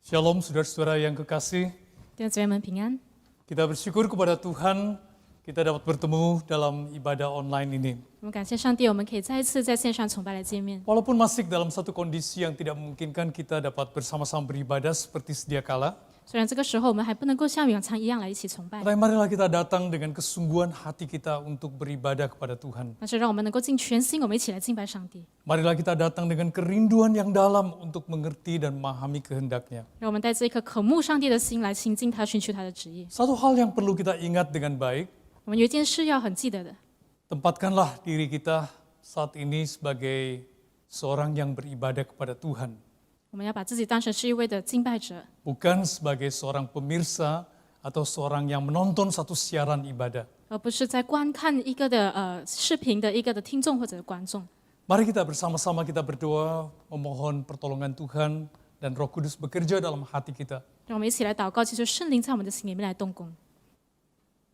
Shalom saudara-saudara yang kekasih, 弟兄姊妹们平安。 kita bersyukur kepada Tuhan kita dapat bertemu dalam ibadah online ini. 我们感谢上帝，我们可以再一次在线上崇拜来见面。 Walaupun masih dalam satu kondisi yang tidak memungkinkan kita dapat bersama-sama beribadah seperti sedia kala, 虽然这个时候我们还不能够像往常一样来一起崇拜， tetapi marilah kita datang dengan kesungguhan hati kita untuk beribadah kepada Tuhan. 但是让我们能够尽全心，我们一起来敬拜上帝。 Marilah kita datang dengan kerinduan yang dalam untuk mengerti dan memahami kehendak-Nya. 让我们带着一颗渴慕上帝的心来亲近他，寻求他的旨意。 Satu hal yang perlu kita ingat dengan baik, 我们有一件事要很记得的， tempatkanlah diri kita saat ini sebagai seorang yang beribadah kepada Tuhan. 我们要把自己当成是一位的敬拜者， Bukan sebagai seorang pemirsa atau seorang yang menonton satu siaran ibadah. 而不是在观看一个的视频的一个的听众或者观众。 Mari kita bersama-sama kita berdoa, memohon pertolongan Tuhan dan Roh Kudus bekerja dalam hati kita. 让我们一起来祷告，祈求圣灵在我们的心里面来动工。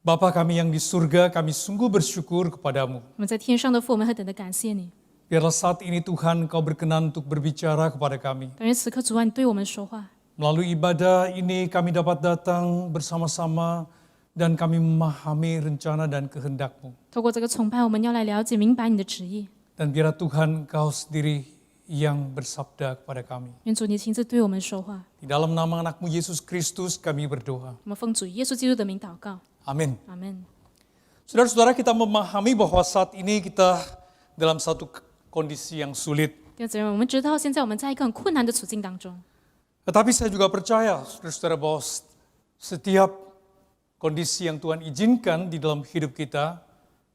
Bapa kami yang di surga, kami sungguh bersyukur kepadamu. 我们在天上的父，我们何等的感谢你！ Biarlah saat ini Tuhan Kau berkenan untuk berbicara kepada kami. 但愿此刻主啊，你对我们说话。 Melalui ibadah ini kami dapat datang bersama-sama dan kami memahami rencana dan kehendak-Mu. 透过这个崇拜，我们要来了解、明白你的旨意。 Dan biarlah Tuhan Kau sendiri yang bersabda kepada kami. 愿主你亲自对我们说话。 Di dalam nama anak-Mu Yesus Kristus kami berdoa. 我们奉主耶稣基督的名祷告， Amin. 阿门。 Saudara-saudara, kita memahami bahwa saat ini kita dalam satu kondisi yang sulit. 弟兄姊妹，我们知道现在我们在一个很困难的处境当中， Tetapi saya juga percaya, saudara-saudara, bahwa setiap kondisi yang Tuhan izinkan di dalam hidup kita,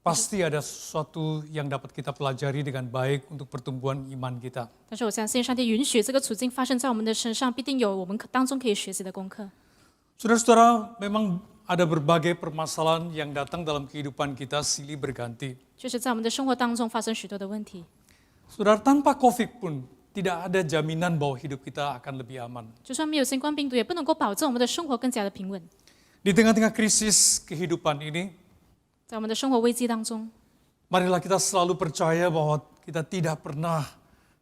pasti ada sesuatu yang dapat kita pelajari dengan baik untuk pertumbuhan iman kita. 但是我相信上帝允许这个处境发生在我们的身上，必定有我们当中可以学习的功课。 Saudara-saudara, memang ada berbagai permasalahan yang datang dalam kehidupan kita silih berganti. 确实，在我们的生活当中发生许多的问题。 Saudara, tanpa COVID pun tidak ada jaminan bahwa hidup kita akan lebih aman. 就算没有新冠病毒，也不能够保证我们的生活更加的平稳。 Di tengah-tengah krisis kehidupan ini, 在我们的生活危机当中， marilah kita selalu percaya bahwa kita tidak pernah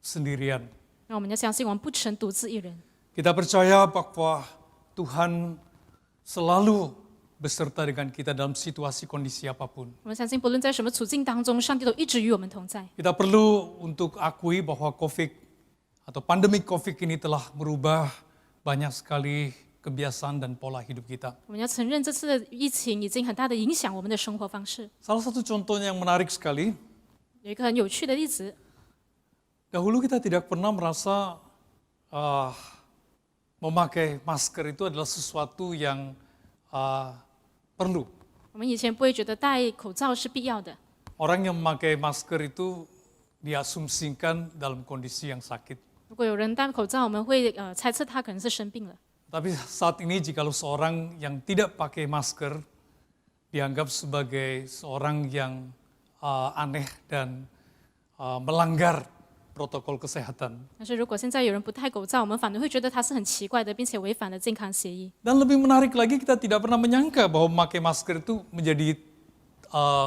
sendirian. 让我们要相信我们不曾独自一人。 Kita percaya bahwa Tuhan selalu beserta dengan kita dalam situasi kondisi apapun. 我们相信，不论在什么处境当中，上帝都一直与我们同在。 Kita perlu untuk akui bahwa COVID atau pandemi COVID ini telah merubah banyak sekali kebiasaan dan pola hidup kita. 我们要承认，这次的疫情已经很大的影响我们的生活方式。 Salah satu contohnya yang menarik sekali, 有一个很有趣的例子， dahulu kita tidak pernah merasa memakai masker itu adalah sesuatu yang perlu. 我们以前不会觉得戴口罩是必要的。 Orang yang memakai masker itu diasumsikan dalam kondisi yang sakit. 如果有人戴口罩，我们会猜测他可能是生病了。 Tapi saat ini jikalau seorang yang tidak pakai masker dianggap sebagai seorang yang aneh dan melanggar protokol kesehatan. 但是如果现在有人不戴口罩，我们反而会觉得他是很奇怪的，并且违反了健康协议。 Dan lebih menarik lagi, kita tidak pernah menyangka bahwa memakai masker itu menjadi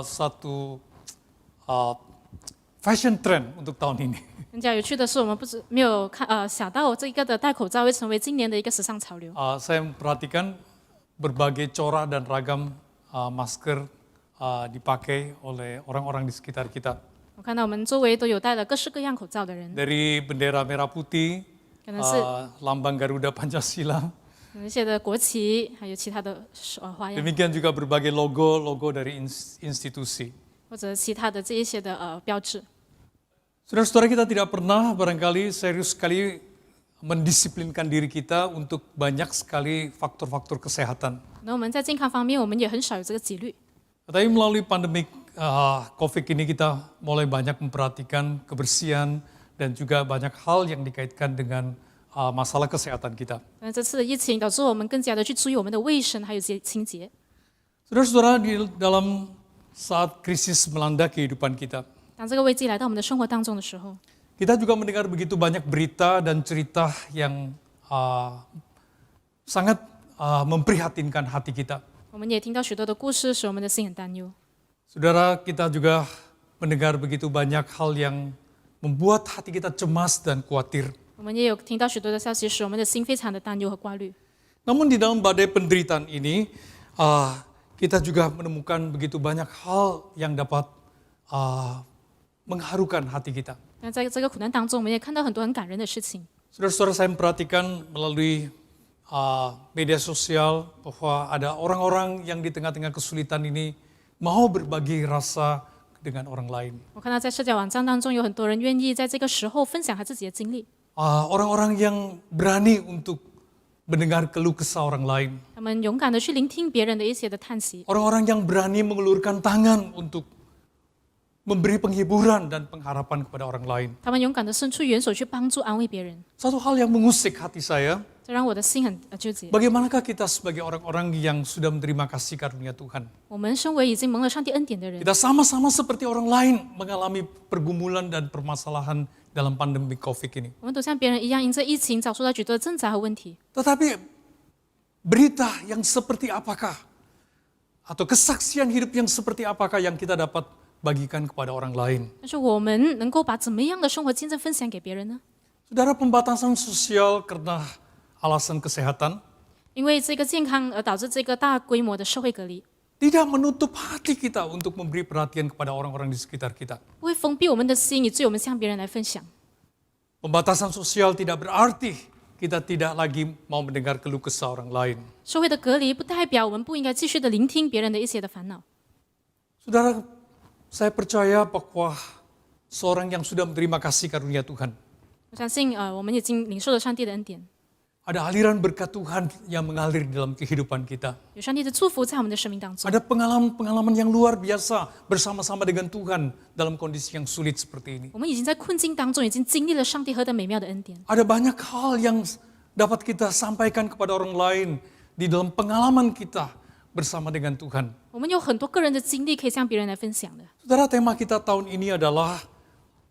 satu fashion trend untuk tahun ini. 更加有趣的是，我们没有想到这个的戴口罩会成为今年的一个时尚潮流。 Saya memperhatikan berbagai corak dan ragam masker dipakai oleh orang-orang di sekitar kita. 我看到我们周围都有戴了各式各样口罩的人， Dari bendera merah putih, 可能是 lambang Garuda Pancasila, 有一些的国旗，还有其他的花样， demikian juga berbagai logo dari institusi. 或者其他的这一些的标志。 Saudara-saudara, kita tidak pernah barangkali serius sekali mendisiplinkan diri kita untuk banyak sekali faktor-faktor kesehatan. 那我们在健康方面，我们也很少有这个纪律。 Tetapi melalui pandemi COVID ini kita mulai banyak memperhatikan kebersihan dan juga banyak hal yang dikaitkan dengan masalah kesehatan kita. 但这次的疫情导致我们更加的去注意我们的卫生还有清洁。 Saudara-saudara, di dalam saat krisis melanda kehidupan kita, 当这个危机来到我们的生活当中的时候， kita juga mendengar begitu banyak berita dan cerita yang sangat memprihatinkan hati kita. 我们也听到许多的故事，使我们的心很担忧。 Saudara, kita juga mendengar begitu banyak hal yang membuat hati kita cemas dan khawatir. 我们也有听到许多的消息，使我们的心非常的担忧和挂虑。 Namun di dalam badai penderitaan ini, kita juga menemukan begitu banyak hal yang dapat mengharukan hati kita. 那在这个苦难当中，我们也看到很多很感人的事情。 Saudara-saudara, saya memperhatikan melalui media sosial bahwa ada orang-orang yang di tengah-tengah kesulitan ini mau berbagi rasa dengan orang lain. 我看到在社交网站当中，有很多人愿意在这个时候分享他自己的经历。 Orang-orang yang berani untuk mendengar keluh kesah orang lain. 他们勇敢的去聆听别人的一些的叹息， Orang-orang yang berani mengulurkan tangan untuk memberi penghiburan dan pengharapan kepada orang lain. 他们勇敢的伸出援手去帮助安慰别人。 Satu hal yang mengusik hati saya, 这让我的心很纠结。 bagaimanakah kita sebagai orang-orang yang sudah menerima kasih karunia Tuhan? 我们身为已经蒙了上帝恩典的人， Kita sama-sama seperti orang lain mengalami pergumulan dan permasalahan dalam pandemi COVID ini. 我们都像别人一样，因着疫情遭受到许多挣扎和问题。 Tetapi berita yang seperti apakah? Atau kesaksian hidup yang seperti apakah yang kita dapat bagikan kepada orang lain? 但是我们能够把怎么样的生活见证分享给别人呢？ Saudara, pembatasan sosial karena alasan kesehatan 因为这个健康而导致这个大规模的社会隔离， tidak menutup hati kita untuk memberi perhatian kepada orang-orang di sekitar kita. 不会封闭我们的心，以至于我们向别人来分享。 Pembatasan sosial tidak berarti kita tidak lagi mau mendengar keluh kesah orang lain. 社会的隔离不代表我们不应该继续的聆听别人的一些的烦恼。 Saudara, saya percaya bahwa seorang yang sudah menerima kasih karunia Tuhan, 我相信我们已经领受了上帝的恩典， ada aliran berkat Tuhan yang mengalir di dalam kehidupan kita. 有上帝的祝福在我们的生命当中。 Ada pengalaman-pengalaman yang luar biasa bersama-sama dengan Tuhan dalam kondisi yang sulit seperti ini. 我们已经在困境当中，已经经历了上帝何等美妙的恩典。 Ada banyak hal yang dapat kita sampaikan kepada orang lain di dalam pengalaman kita bersama dengan Tuhan. 我们有很多个人的经历可以向别人来分享的。 Saudara, tema kita tahun ini adalah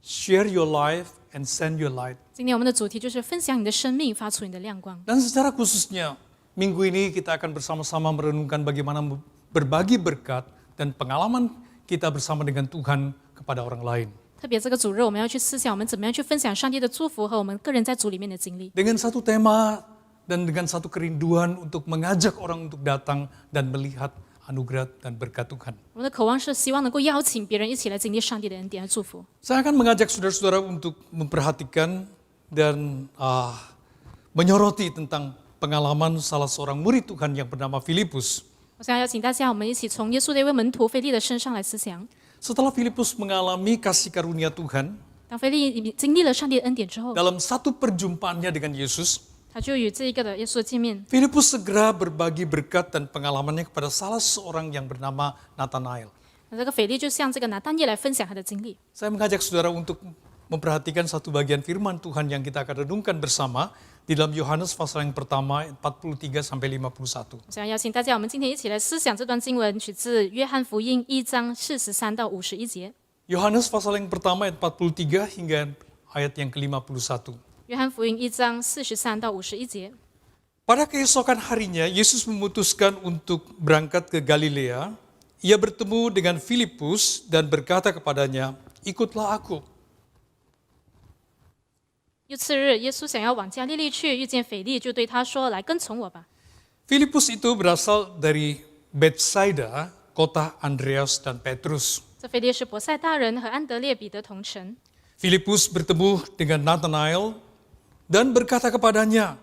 Share Your Life and Send Your Light. 今天我们的主题就是分享你的生命，发出你的亮光。 Dan secara khususnya, minggu ini kita akan bersama-sama merenungkan bagaimana berbagi berkat dan pengalaman kita bersama dengan Tuhan kepada orang lain. 特别这个主日，我们要去思想我们怎么样去分享上帝的祝福和我们个人在主里面的经历。 Dengan satu tema dan dengan satu kerinduan untuk mengajak orang untuk datang dan melihat anugerah dan berkat Tuhan. 我们的渴望是希望能够邀请别人一起来经历上帝的恩典和祝福。 Saya akan mengajak saudara-saudara untuk memperhatikan dan menyoroti tentang pengalaman salah seorang murid Tuhan yang bernama Filipus. 我想邀请大家，我们一起从耶稣的一位门徒腓利的身上来思想。 Setelah Filipus mengalami kasih karunia Tuhan, 当腓利经历了上帝的恩典之后， dalam satu perjumpaannya dengan Yesus, 他就与这一个的耶稣见面。 Filipus segera berbagi berkat dan pengalamannya kepada salah seorang yang bernama Nathanael. 那这个腓利就向这个拿但业来分享他的经历。 Saya mengajak saudara untuk memperhatikan satu bagian firman Tuhan yang kita akan renungkan bersama di dalam Yohanes pasal yang pertama 43 sampai 51. 我想邀请大家，我们今天一起来思想这段经文，取自约翰福音1章43到51节。 Yohanes pasal yang pertama ayat 43 hingga ayat yang ke-51. 约翰福音1章43到51节。 Pada keesokan harinya, Yesus memutuskan untuk berangkat ke Galilea. Ia bertemu dengan Filipus dan berkata kepadanya, "Ikutlah aku." 又次日，耶稣想要往加利利去，遇见腓利，就对他说：“来跟从我吧。” Filipus itu berasal dari Bethsaida, kota Andreas dan Petrus. 这腓利是伯赛大人和安德烈、彼得同城。 Filipus bertemu dengan Nathanael dan berkata kepadanya,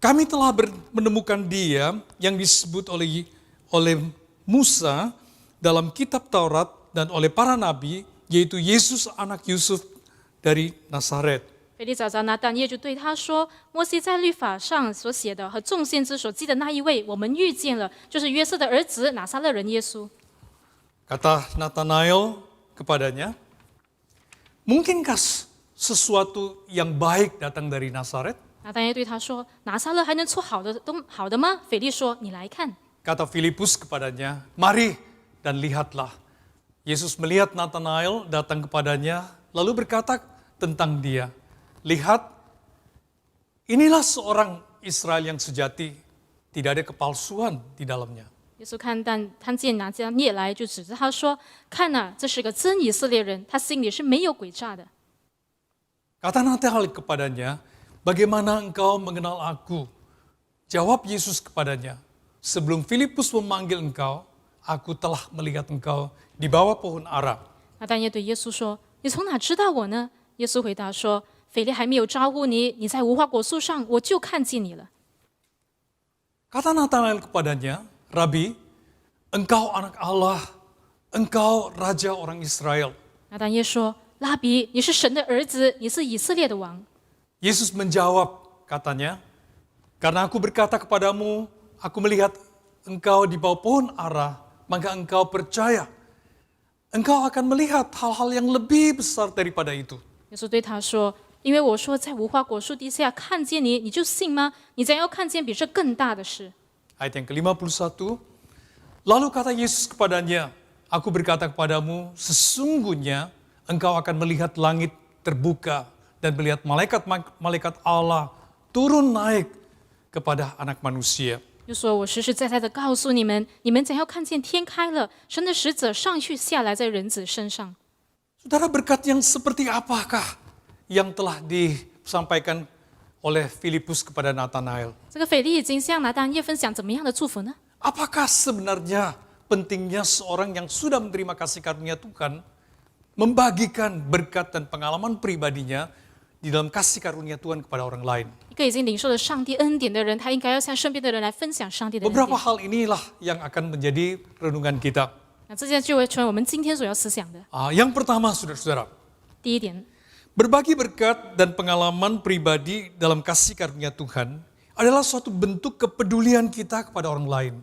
"Kami telah menemukan dia yang disebut oleh Musa dalam kitab Taurat dan oleh para nabi, yaitu Yesus anak Yusuf dari Nazaret." 腓利找着拿但业，就对他说：“摩西在律法上所写的和众先知所记的那一位，我们遇见了，就是约瑟的儿子拿撒勒人耶稣。” Kata Nathanael kepadanya, "Mungkinkah sesuatu yang baik datang dari Nazaret?" 拿但业对他说：“拿撒勒还能出好的吗？”腓利说：“你来看。” Kata Filipus kepadanya, "Mari dan lihatlah." Yesus melihat Nathanael datang kepadanya, lalu berkata tentang dia, "Lihat, inilah seorang Israel yang sejati, tidak ada kepalsuan di dalamnya." 耶稣看见拿但业来，就指着他说：“看哪，这是个真以色列人，他心里是没有诡诈的。” Kata Nathanael kepadanya, bagaimana engkau mengenal aku? Jawab Yesus kepadanya, sebelum Filipus memanggil engkau, aku telah melihat engkau di bawah pohon ara. 拿但业对耶稣说：“你从哪知道我呢？”耶稣回答说：“腓力还没有招呼你，你在无花果树上，我就看见你了。” Kata Natanael kepadanya, Rabi, engkau anak Allah, engkau raja orang Israel. 拿但业说：“拉比，你是神的儿子，你是以色列的王。” Yesus menjawab, katanya, karena aku berkata kepadamu, aku melihat engkau di bawah pohon ara, maka engkau percaya. Engkau akan melihat hal-hal yang lebih besar daripada itu. 耶稣对他说：“因为我说在无花果树底下看见你，你就信吗？你将要看见比这更大的事。” Ayat yang ke-51, lalu kata Yesus kepadanya, aku berkata kepadamu, sesungguhnya engkau akan melihat langit terbuka dan melihat malaikat Allah turun naik kepada anak manusia. 又说：“我实实在在的告诉你们，你们将要看见天开了，神的使者上去下来在人子身上。” Saudara, berkat yang seperti apakah yang telah disampaikan oleh Filipus kepada Natanael? 这个腓力已经向拿但业分享怎么样的祝福呢？ Apakah sebenarnya pentingnya seorang yang sudah menerima kasih karunia Tuhan membagikan berkat dan pengalaman pribadinya di dalam kasih karunia Tuhan kepada orang lain? 一个已经领受了上帝恩典的人，他应该要向身边的人来分享上帝的恩 Beberapa 典。 hal inilah yang akan menjadi renungan kita. 那这件就会成为我们今天所要思想的。 Yang pertama, saudara-saudara, 第一点， berbagi berkat dan pengalaman pribadi dalam kasih karunia Tuhan adalah suatu bentuk kepedulian kita kepada orang lain.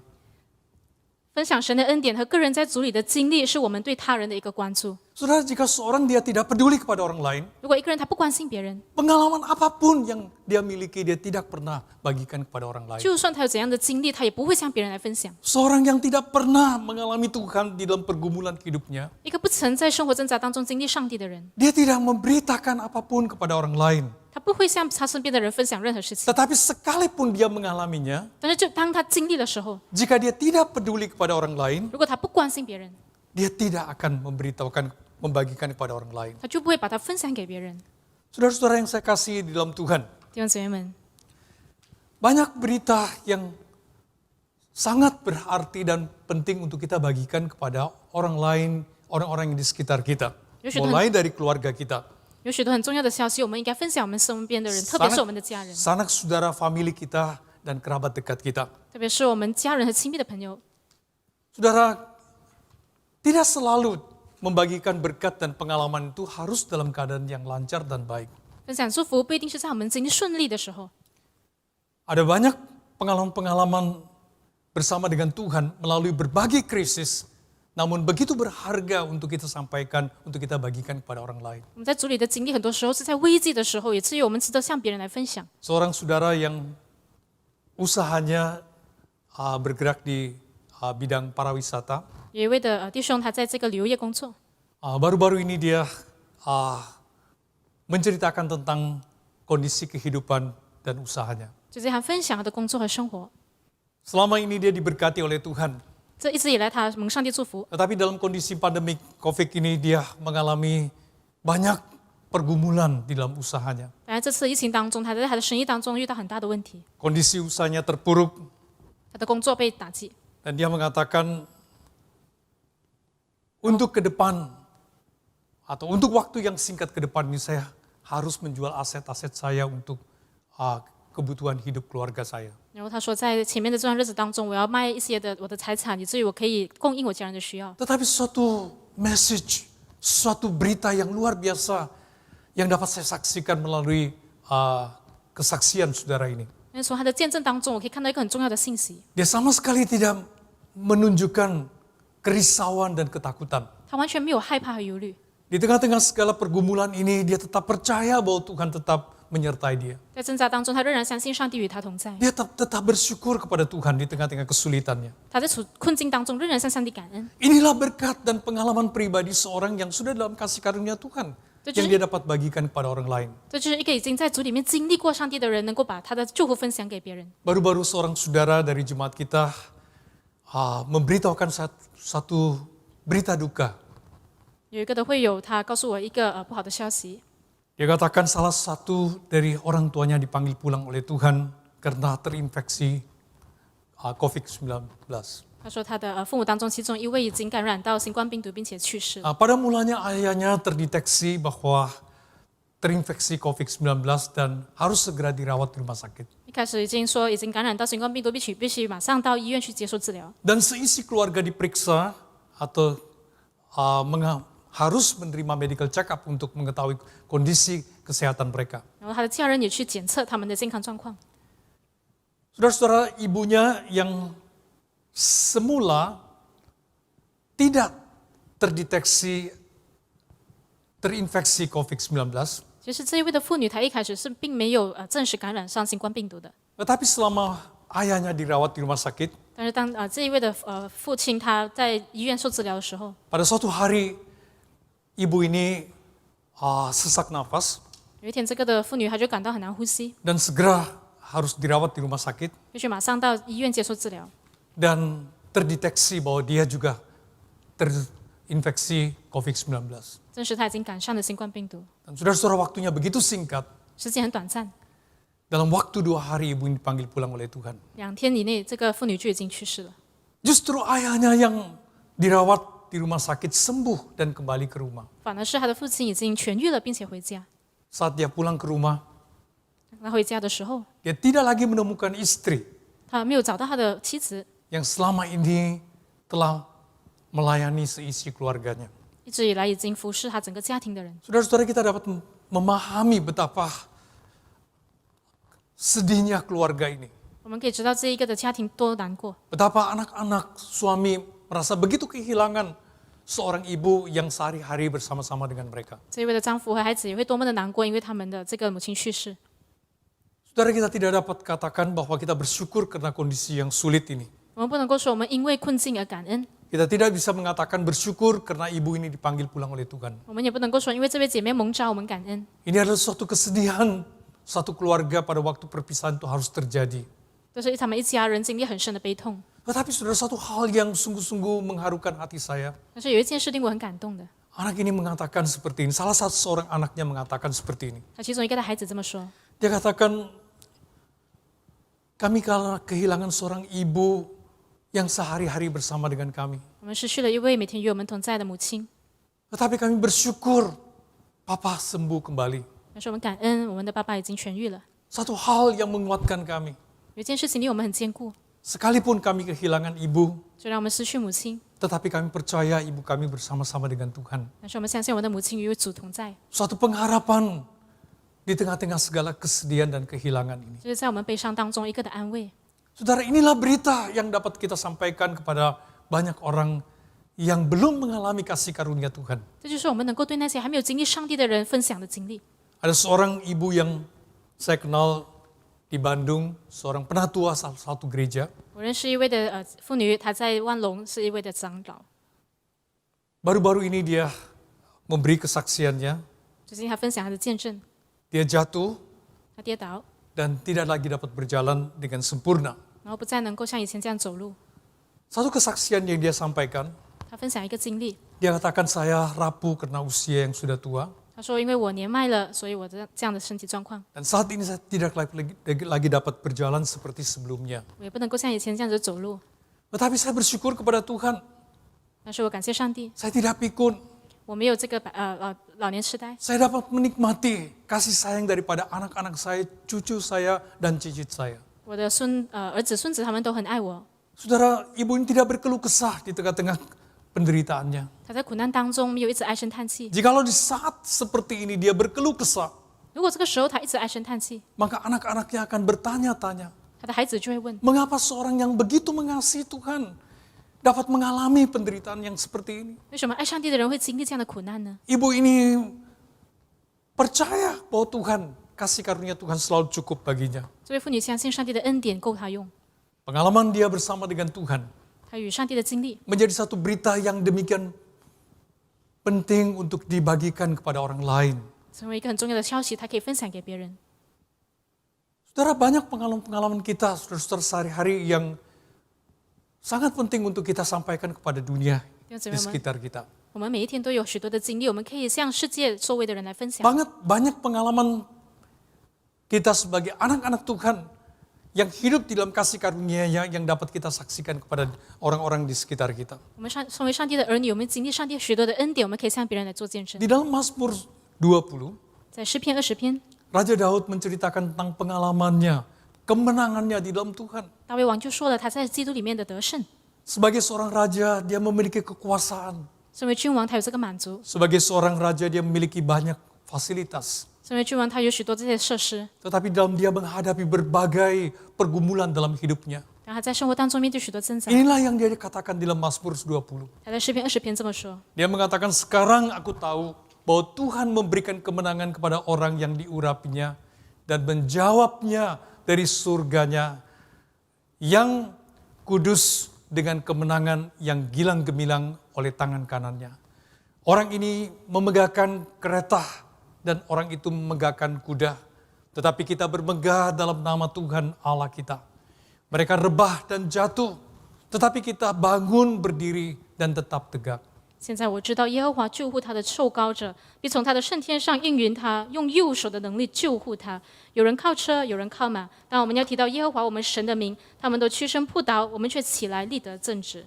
分享神的恩典和个人在主里的经历，是我们对他人的一个关注。 Saudara, jika seorang dia tidak peduli kepada orang lain, 如果一个人他不关心别人， pengalaman apapun yang dia miliki, dia tidak pernah bagikan kepada orang lain. 就算他有怎样的经历，他也不会向别人来分享。 Seorang yang tidak pernah mengalami Tuhan di dalam pergumulan hidupnya, 一个不曾在生活挣扎当中经历上帝的人， dia tidak memberitakan apapun kepada orang lain. 他不会向他身边的人分享任何事情。 Tetapi sekalipun dia mengalaminya, 但是就当他经历的时候， jika dia tidak peduli kepada orang lain, 如果他不关心别人， dia tidak akan membagikan kepada orang lain. 他就不会把它分享给别人。 Saudara-saudara yang saya kasih di dalam Tuhan, 弟兄姊妹们， banyak berita yang sangat berarti dan penting untuk kita bagikan kepada orang lain, orang-orang yang di sekitar kita. Mulai dari keluarga kita, 有许多很重要的消息，我们应该分享我们身边的人，特别是我们的家人， sanak saudara famili kita dan kerabat dekat kita. 特别是我们家人和亲密的朋友。 Saudara, tidak selalu membagikan berkat dan pengalaman itu harus dalam keadaan yang lancar dan baik. 分享祝福不一定是在我们经历顺利的时候， Ada banyak pengalaman-pengalaman bersama dengan Tuhan melalui berbagai krisis, namun begitu berharga untuk kita sampaikan, untuk kita bagikan kepada orang lain. 我们在主里的经历，很多时候是在危机的时候，也是有我们值得向别人来分享。 Seorang saudara yang usahanya bergerak di bidang pariwisata, 有一位的弟兄，他在这个旅游业工作， baru-baru ini dia menceritakan tentang kondisi kehidupan dan usahanya. 就这样分享他的工作和生活。 Selama ini dia diberkati oleh Tuhan, 这一直以来，他蒙上帝祝福， tetapi dalam kondisi pandemi COVID ini dia mengalami banyak pergumulan di dalam usahanya. 然而这次疫情当中，他在他的生意当中遇到很大的问题， Kondisi usahanya terpuruk 他的工作被打击。 dan dia mengatakan untuk ke depan atau untuk waktu yang singkat ke depan ini saya harus menjual aset-aset saya untuk kebutuhan hidup keluarga saya. 然后他说，在前面的这段日子当中，我要卖一些的我的财产，以至于我可以供应我家人的需要。 Tetapi suatu message, suatu berita yang luar biasa yang dapat saya saksikan melalui kesaksian saudara ini. 那从他的见证当中，我可以看到一个很重要的信息， Dia sama sekali tidak menunjukkan kerisauan dan ketakutan. 他完全没有害怕和忧虑。 Di tengah-tengah segala pergumulan ini, dia tetap percaya bahwa Tuhan tetap menyertai dia. 在挣扎当中，他仍然相信上帝与他同在。 Dia tetap bersyukur kepada Tuhan di tengah-tengah kesulitannya. 他在困境当中，仍然向上帝感恩。 Inilah berkat dan pengalaman pribadi seorang yang sudah dalam kasih karunia Tuhan, yang dia dapat bagikan kepada orang lain. 这就是一个已经在主里面经历过上帝的人，能够把他的祝福分享给别人。 Baru-baru seorang saudara dari jemaat kita memberitahukan satu berita duka. 有一个的会友，他告诉我一个不好的消息， Dia katakan salah satu dari orang tuanya dipanggil pulang oleh Tuhan karena terinfeksi COVID-19. 他说他的父母当中其中一位已经感染到新冠病毒，并且去世。 Pada mulanya ayahnya terdeteksi bahwa terinfeksi COVID-19 dan harus segera dirawat di rumah sakit. 一开始已经感染到新冠病毒，必须马上到医院去接受治疗。 Dan seisi keluarga diperiksa atau harus menerima medical check up untuk mengetahui kondisi kesehatan mereka. 然后他的家人也去检测他们的健康状况。 Saudara-saudara, ibunya yang semula tidak terdeteksi terinfeksi COVID-19, 其实这一位的妇女，她一开始是并没有证实感染上新冠病毒的。 tetapi selama ayahnya dirawat di rumah sakit, 但是当这一位的父亲他在医院受治疗的时候， pada suatu hari ibu ini sesak nafas 有一天这个的妇女她就感到很难呼吸， dan segera harus dirawat di rumah sakit 必须马上到医院接受治疗。 dan terdeteksi bahwa dia juga terinfeksi COVID-19. 证实她已经感上了新冠病毒， Dan saudara-saudara, waktunya begitu singkat. 时间很短暂Dalam waktu 2 hari ibu ini dipanggil pulang oleh Tuhan. ，2天以内这个妇女就已经去世了。 Justru ayahnya yang dirawat di rumah sakit sembuh dan kembali ke rumah. 反而是她的父亲已经痊愈了，并且回家。 Saat dia pulang ke rumah, 他回家的时候， dia tidak lagi menemukan istri 他没有找到他的妻子， yang selama ini telah melayani seisi keluarganya. 一直以来已经服侍他整个家庭的人。 Saudara-saudara, kita dapat memahami betapa sedihnya keluarga ini. 我们可以知道这一个的家庭多难过， Betapa anak-anak suami merasa begitu kehilangan seorang ibu yang sehari-hari bersama-sama dengan mereka. 这一位的丈夫和孩子也会多么的难过，因为他们的这个母亲去世。 Saudara, kita tidak dapat katakan bahwa kita bersyukur karena kondisi yang sulit ini. 我们不能够说我们因为困境而感恩， Kita tidak bisa mengatakan bersyukur karena ibu ini dipanggil pulang oleh Tuhan. 我们也不能够说因为这位姐妹蒙召我们感恩。 Ini adalah suatu kesedihan satu keluarga pada waktu perpisahan itu harus terjadi. 这是他们一家人经历很深的悲痛。 Tetapi saudara, satu hal yang sungguh-sungguh mengharukan hati saya. 但是有一件事令我很感动的， Anak ini mengatakan seperti ini. Salah satu seorang anaknya mengatakan seperti ini. 他其中一个的孩子这么说： Dia katakan, kami kalau kehilangan seorang ibu yang sehari-hari bersama dengan kami. 我们失去了一位每天与我们同在的母亲， Tetapi kami bersyukur Papa sembuh kembali. 但是我们感恩我们的爸爸已经痊愈了。 Satu hal yang menguatkan kami. 有一件事情令我们很坚固， Sekalipun kami kehilangan ibu, 就让我们失去母亲， tetapi kami percaya ibu kami bersama-sama dengan Tuhan. 但是我们相信我们的母亲与主同在， Suatu pengharapan di tengah-tengah segala kesedihan dan kehilangan ini. 就是在我们悲伤当中一个的安慰。 Saudara, inilah berita yang dapat kita sampaikan kepada banyak orang yang belum mengalami kasih karunia Tuhan. 这就是我们能够对那些还没有经历上帝的人分享的经历。 Ada seorang ibu yang saya kenal di Bandung, seorang penatua salah satu gereja. 我认识一位的妇女，她在万隆是一位的长老。 Baru-baru ini dia memberi kesaksiannya, 最近她分享她的见证， dia jatuh 她跌倒， dan tidak lagi dapat berjalan dengan sempurna. 然后不再能够像以前这样走路。 Satu kesaksian yang dia sampaikan, 她分享一个经历， dia katakan saya rapuh karena usia yang sudah tua. 她说：“因为我年迈了，所以我这样的身体状况， Dan saat ini saya tidak lagi dapat berjalan seperti sebelumnya. 我也不能够像以前这样子走路。 Tetapi saya bersyukur kepada Tuhan, 但是我感谢上帝， saya tidak pikun. 我没有这个老年痴呆， Saya dapat menikmati kasih sayang daripada anak-anak saya, cucu saya, dan cicit saya. 我的儿子、孙子他们都很爱我。 Saudara, ibu ini tidak berkeluh kesah di tengah-tengah penderitaannya. 他在苦难当中没有一直唉声叹气。 Jikalau di saat seperti ini dia berkeluh kesah, 如果这个时候他一直唉声叹气， maka anak-anaknya akan bertanya-tanya, 他的孩子就会问： mengapa seorang yang begitu mengasihi Tuhan dapat mengalami penderitaan yang seperti ini? 为什么爱上帝的人会经历这样的苦难呢？ Ibu ini percaya bahwa Tuhan, kasih karunia Tuhan selalu cukup baginya. 这位妇女相信上帝的恩典够她用， Pengalaman dia bersama dengan Tuhan 她与上帝的经历 menjadi satu berita yang demikian penting untuk dibagikan kepada orang lain. 成为一个很重要的消息，她可以分享给别人。 Saudara, banyak pengalaman-pengalaman kita, saudara-saudara sehari-hari yang sangat penting untuk kita sampaikan kepada dunia 弟兄姊 di 妹们， sekitar kita. 我们每一天都有许多的经历，我们可以向世界周围的人来分享。 Banyak pengalaman kita sebagai anak-anak Tuhan yang hidup di dalam kasih karunia-Nya yang dapat kita saksikan kepada orang-orang di sekitar kita. 我们身为上帝的儿女，我们经历上帝许多的恩典，我们可以向别人来做见证。 Di dalam Mazmur 20, 在诗篇20篇， Raja Daud menceritakan tentang pengalamannya, kemenangannya di dalam Tuhan. 大卫王就说了他在基督里面的得胜。 Sebagai seorang raja, dia memiliki kekuasaan. 身为君王，他有这个满足； Sebagai seorang raja, dia memiliki banyak fasilitas. 身为君王，他有许多这些设施。 Tetapi dalam dia menghadapi berbagai pergumulan dalam hidupnya. 然后他在生活当中面对许多挣扎。 Inilah yang dia katakan di dalam Mazmur 20. 他在诗篇20篇这么说： Dia mengatakan, sekarang aku tahu bahwa Tuhan memberikan kemenangan kepada orang yang diurapinya dan menjawabnya dari surganya yang kudus dengan kemenangan yang gilang gemilang oleh tangan kanannya. Orang ini memegahkan kereta dan orang itu memegahkan kuda. Tetapi kita bermegah dalam nama Tuhan Allah kita. Mereka rebah dan jatuh, tetapi kita bangun berdiri dan tetap tegak. 现在我知道耶和华救护他的受膏者，必从他的圣天上应允他，用右手的能力救护他。有人靠车，有人靠马，但我们要提到耶和华我们神的名，他们都屈身扑倒，我们却起来立得正直。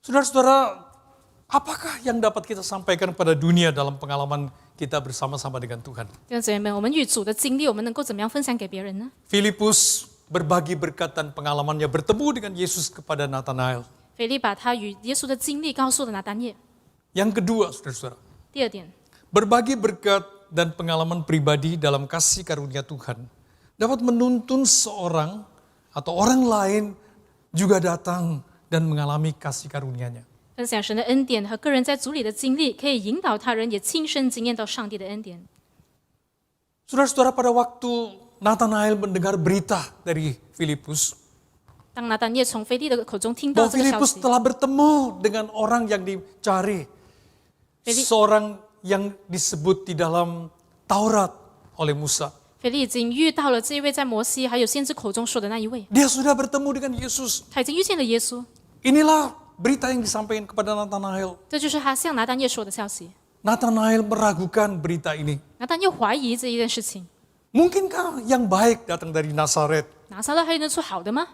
Saudara-saudara, apakah yang dapat kita sampaikan kepada dunia dalam pengalaman kita bersama-sama dengan Tuhan? 弟兄姊妹们，我们与主的经历，我们能够怎么样分享给别人呢？ Filipus berbagi berkat dan pengalamannya bertemu dengan Yesus kepada Nathanael. 腓利把他与耶稣的经历告诉了拿单业。 Yang kedua, saudara-saudara, 第二点， berbagi berkat dan pengalaman pribadi dalam kasih karunia Tuhan dapat menuntun seorang atau orang lain juga datang dan mengalami kasih karunia-Nya. 分享神的恩典和个人在主里的经历，可以引导他人也亲身经验到上帝的恩典。 Saudara-saudara, pada waktu Nathanael mendengar berita dari Filipus, 当拿单业从腓利的口中听到 bahwa 这个消 Filipus 息， telah bertemu dengan orang yang dicari, seorang yang disebut di dalam Taurat oleh Musa. 腓利已经遇到了这一位在摩西还有先知口中说的那一位， Dia sudah bertemu dengan Yesus. 他已经遇见了耶稣。 Inilah berita yang disampaikan kepada Nathanael. 这就是他向拿单业说的消息。 Nathanael meragukan berita ini. 拿单业怀疑这一件事情， Mungkinkah yang baik datang dari Nazaret? 拿撒勒还能出好的吗？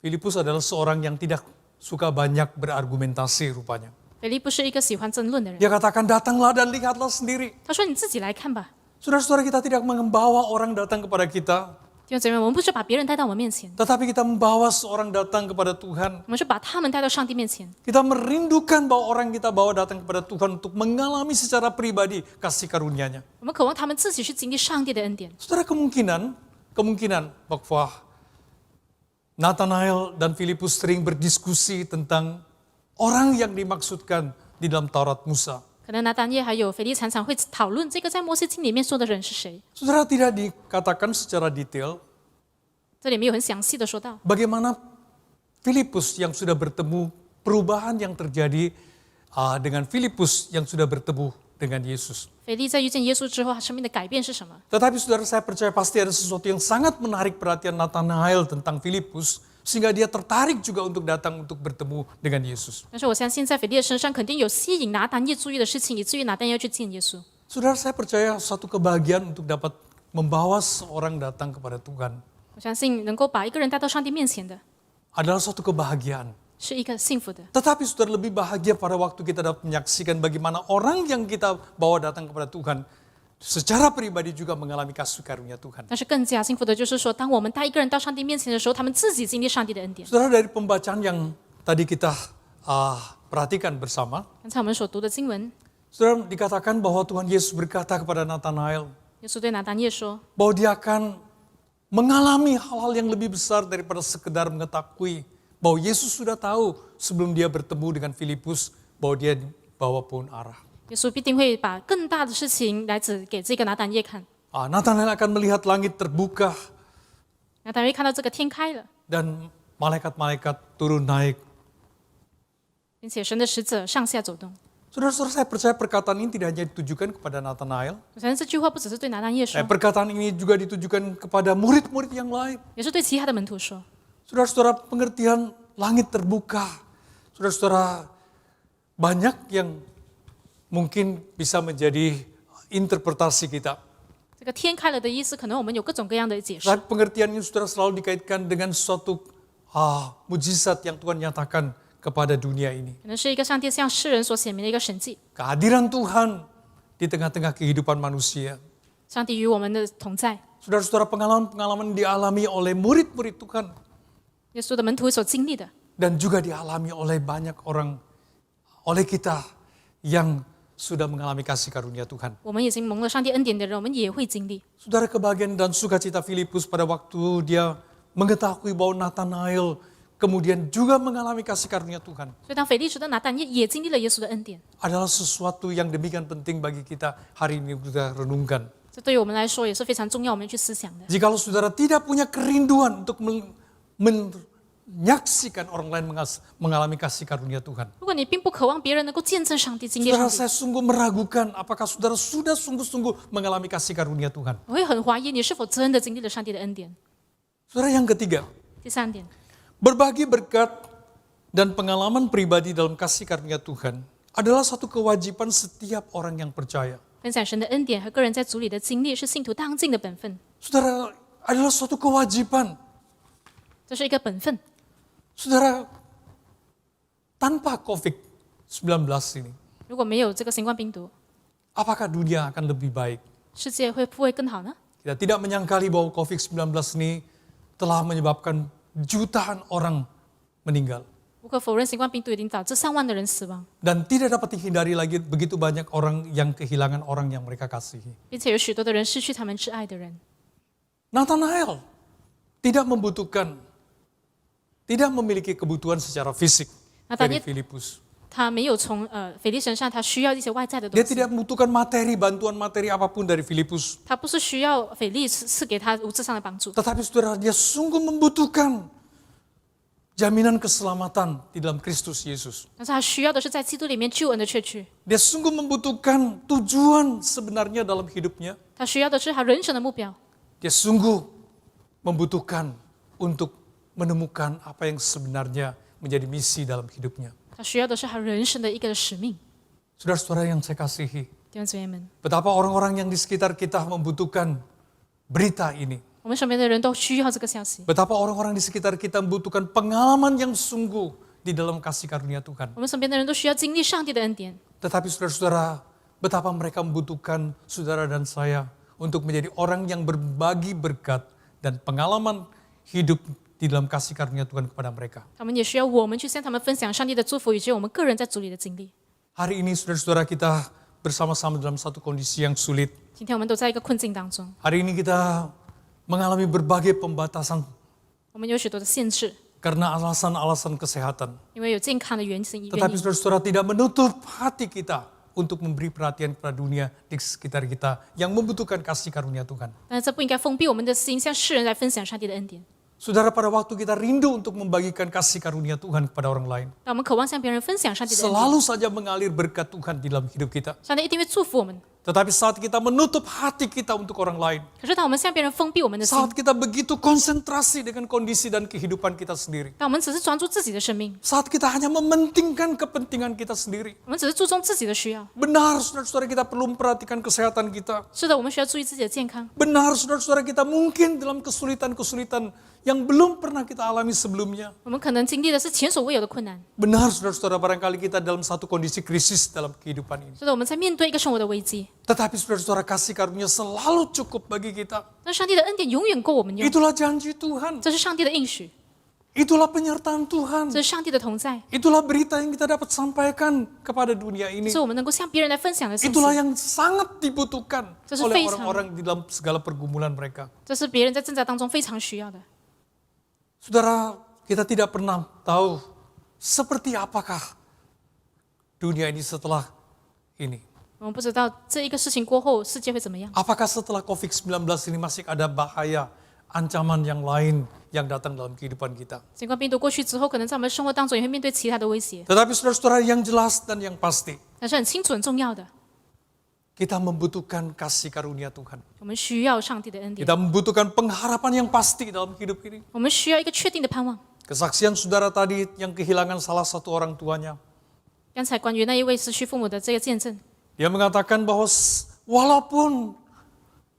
Filipus adalah seorang yang tidak suka banyak berargumentasi rupanya. 腓利不是一个喜欢争论的人， Dia katakan, datanglah dan lihatlah sendiri. 他说你自己来看吧。 Saudara-saudara, kita tidak membawa orang datang kepada kita, 弟兄姊妹，我们不是把别人带到我们面前， tetapi kita membawa seorang datang kepada Tuhan. 我们是把他们带到上帝面前。 Kita merindukan bahwa orang kita bawa datang kepada Tuhan untuk mengalami secara pribadi kasih karunia-Nya. 我们渴望他们自己去经历上帝的恩典。 Saudara, kemungkinan bahwa Nathanael dan Filipus sering berdiskusi tentang orang yang dimaksudkan di dalam Taurat Musa. 可能拿单业还有腓利常常会讨论这个在摩西经里面说的人是谁， Saudara, tidak dikatakan secara detail 这里没有很详细的说到。 bagaimana Filipus yang sudah bertemu, perubahan yang terjadi dengan Filipus yang sudah bertemu dengan Yesus. 腓利在遇见耶稣之后，他生命的改变是什么？ Tetapi saudara, saya percaya pasti ada sesuatu yang sangat menarik perhatian Nathanael tentang Filipus, sehingga dia tertarik juga untuk datang untuk bertemu dengan Yesus. 但是我相信在腓利的身上肯定有吸引拿单业注意的事情，以至于拿单业要去见耶稣。 Saudara, saya percaya satu kebahagiaan untuk dapat membawa seorang datang kepada Tuhan 我相信能够把一个人带到上帝面前的， adalah suatu kebahagiaan. 是一个幸福的。 Tetapi saudara, lebih bahagia pada waktu kita dapat menyaksikan bagaimana orang yang kita bawa datang kepada Tuhan secara pribadi juga mengalami kasih karunia Tuhan. 但是更加幸福的就是说，当我们带一个人到上帝面前的时候，他们自己经历上帝的恩典。 Saudara, dari pembacaan yang tadi kita perhatikan bersama, 刚才我们所读的经文， saudara, dikatakan bahwa Tuhan Yesus berkata kepada Nathanael 耶稣对拿单业说， bahwa dia akan mengalami hal-hal yang lebih besar daripada sekedar mengetahui bahwa Yesus sudah tahu sebelum dia bertemu dengan Filipus bahwa dia dibawa pohon arah. 耶稣必定会把更大的事情来指给这个拿单业看。 Nathanael akan melihat langit terbuka 拿单业看到这个天开了， dan malaikat-malaikat turun naik. 并且神的使者上下走动。 Saudara-saudara, saya percaya perkataan ini tidak hanya ditujukan kepada Nathanael, 我相信这句话不只是对拿单业说， perkataan ini juga ditujukan kepada murid-murid yang lain. 也是对其他的门徒说。 Saudara-saudara, pengertian langit terbuka, saudara-saudara, banyak yang mungkin bisa menjadi interpretasi kita. 这个天开了的意思，可能我们有各种各样的解释。 Saat pengertiannya saudara selalu dikaitkan dengan suatu mujizat yang Tuhan nyatakan kepada dunia ini. 可能是一个上帝向世人所显明的一个神迹， Kehadiran Tuhan di tengah-tengah kehidupan manusia. 上帝与我们的同在， Saudara-saudara, pengalaman-pengalaman dialami oleh murid-murid Tuhan 耶稣的门徒所经历的， dan juga dialami oleh banyak orang, oleh kita yang sudah mengalami kasih karunia Tuhan. 我们已经蒙了上帝恩典的人，我们也会经历。 Saudara, kebahagiaan dan sukacita Filipus pada waktu dia mengetahui bahwa Nathanael kemudian juga mengalami kasih karunia Tuhan 所以当腓力时的拿但也经历了耶稣的恩典， adalah sesuatu yang demikian penting bagi kita hari ini kita renungkan. 这对于我们来说也是非常重要，我们去思想的。 Jikalau saudara tidak punya kerinduan untuk menyaksikan orang lain mengalami kasih karunia Tuhan, 如果你并不渴望别人能够见证上帝、经历 saudara, 上帝， saya sungguh meragukan apakah saudara sudah sungguh-sungguh mengalami kasih karunia Tuhan. 我会很怀疑你是否真的经历了上帝的恩典。 Saudara, yang ketiga, 第三点， berbagi berkat dan pengalaman pribadi dalam kasih karunia Tuhan adalah satu kewajiban setiap orang yang percaya. 分享神的恩典和个人在主里的经历是信徒当尽的本分， Saudara, adalah suatu kewajiban. 这是一个本分。 Saudara, tanpa COVID-19 ini, 如果没有这个新冠病毒， apakah dunia akan lebih baik? 世界会不会更好呢？ Kita tidak menyangkali bahwa COVID-19 ini telah menyebabkan jutaan orang meninggal. 无可否认，新冠病毒已经导致上万的人死亡， Dan tidak dapat dihindari lagi begitu banyak orang yang kehilangan orang yang mereka kasihi. 并且有许多的人失去他们挚爱的人。 Nathanael tidak memiliki kebutuhan secara fisik dari Filipus. 他没有从腓力身上，他需要一些外在的东 Dia 西， tidak membutuhkan bantuan materi apapun dari Filipus. 他不是需要腓力赐给他物质上的帮助， Tetapi saudara, dia sungguh membutuhkan jaminan keselamatan di dalam Kristus Yesus. 但是他需要的是在基督里面救恩的确据， Dia sungguh membutuhkan tujuan sebenarnya dalam hidupnya. 他需要的是他人生的目标， Dia sungguh membutuhkan untuk menemukan apa yang sebenarnya menjadi misi dalam hidupnya. 他需要的是他人生的一个使命。 Saudara-saudara yang saya kasihi, 弟兄姊妹们， betapa orang-orang yang di sekitar kita membutuhkan berita ini. 我们身边的人都需要这个消息， Betapa orang-orang di sekitar kita membutuhkan pengalaman yang sungguh di dalam kasih karunia Tuhan. 我们身边的人都需要经历上帝的恩典。 Tetapi saudara-saudara, betapa mereka membutuhkan saudara dan saya untuk menjadi orang yang berbagi berkat dan pengalaman hidup di dalam kasih karunia Tuhan kepada mereka. 他们也需要我们去向他们分享上帝的祝福，以及我们个人在主里的经历。 Hari ini saudara-saudara kita bersama-sama dalam satu kondisi yang sulit. 今天我们都在一个困境当中， Hari ini kita mengalami berbagai pembatasan 我们有许多的限制， karena alasan-alasan kesehatan. 因为有健康的原因。 Tetapi saudara-saudara tidak menutup hati kita untuk memberi perhatian kepada dunia di sekitar kita yang membutuhkan kasih karunia Tuhan. 但是这不应该封闭我们的心，向世人来分享上帝的恩典。 Saudara, pada waktu kita rindu untuk membagikan kasih karunia Tuhan kepada orang lain, 当我们渴望向别人分享上帝的恩典， selalu saja mengalir berkat Tuhan di dalam hidup kita. 上帝一定会祝福我们。 Tetapi saat kita menutup hati kita untuk orang lain, 可是当我们向别人封闭我们的心， saat kita begitu konsentrasi dengan kondisi dan kehidupan kita sendiri, 当我们只是专注自己的生命， saat kita hanya mementingkan kepentingan kita sendiri, 我们只是注重自己的需要。 benar saudara-saudara kita perlu memperhatikan kesehatan kita. 是的，我们需要注意自己的健康。 Benar saudara-saudara kita mungkin dalam kesulitan-kesulitan yang belum pernah kita alami sebelumnya. 我们可能经历的是前所未有的困难。 Benar saudara-saudara, barangkali kita dalam satu kondisi krisis dalam kehidupan ini. 是的，我们在面对一个生活的危机， Tetapi saudara-saudara, kasih karunia selalu cukup bagi kita. 那上帝的恩典永远够我们用。 Itulah janji Tuhan. 这是上帝的应许， Itulah penyertaan Tuhan. 这是上帝的同在， Itulah berita yang kita dapat sampaikan kepada dunia 这 ini. 是我们能够向别人来分享的信息。 Itulah yang sangat dibutuhkan Itu oleh非常。 orang-orang di dalam segala pergumulan mereka. 这是别人在挣扎当中非常需要的。 Saudara, kita tidak pernah tahu seperti apakah dunia ini setelah ini. 我们不知道这一个事情过后，世界会怎么样？ Apakah setelah COVID-19 ini masih ada bahaya, ancaman yang lain yang datang dalam kehidupan kita. 新冠病毒过去之后，可能在我们生活当中也会面对其他的威胁。 Tetapi saudara-saudara, yang jelas dan yang pasti, 但是很清楚、很重要的， kita membutuhkan kasih karunia Tuhan. 我们需要上帝的恩典， Kita membutuhkan pengharapan yang pasti dalam hidup ini. 我们需要一个确定的盼望。 Kesaksian saudara tadi yang kehilangan salah satu orang tuanya. 刚才关于那一位失去父母的这个见证， Dia mengatakan bahwa walaupun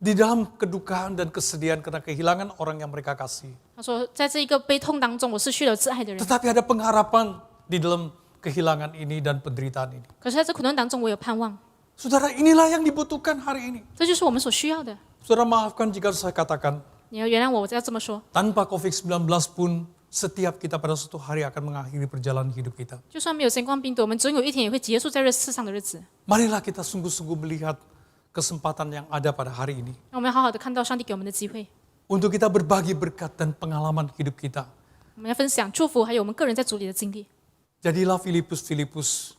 di dalam kedukaan dan kesedihan karena kehilangan orang yang mereka kasih, 他说，在这一个悲痛当中，我失去了挚爱的人， tetapi ada pengharapan di dalam kehilangan ini dan penderitaan ini. 可是在这苦难当中，我有盼望。 Saudara, inilah yang dibutuhkan hari ini. 这就是我们所需要的。 Saudara, maafkan jika saya katakan, 你要原谅我，我要这么说。 tanpa COVID-19 pun setiap kita pada suatu hari akan mengakhiri perjalanan hidup kita. 就算没有新冠病毒，我们总有一天也会结束在这世上的日子。 Marilah kita sungguh-sungguh melihat kesempatan yang ada pada hari ini 让我们要好好的看到上帝给我们的机会， untuk kita berbagi berkat dan pengalaman hidup kita. 我们要分享祝福，还有我们个人在主里的经历。 Jadilah Filipus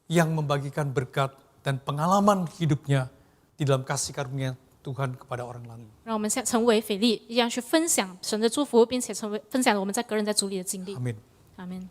yang membagikan berkat dan pengalaman hidupnya di dalam kasih karunia Tuhan kepada orang lain. 让我们像成为腓力一样去分享神的祝福，并且分享我们在个人在主里的经历。 Amin.阿门。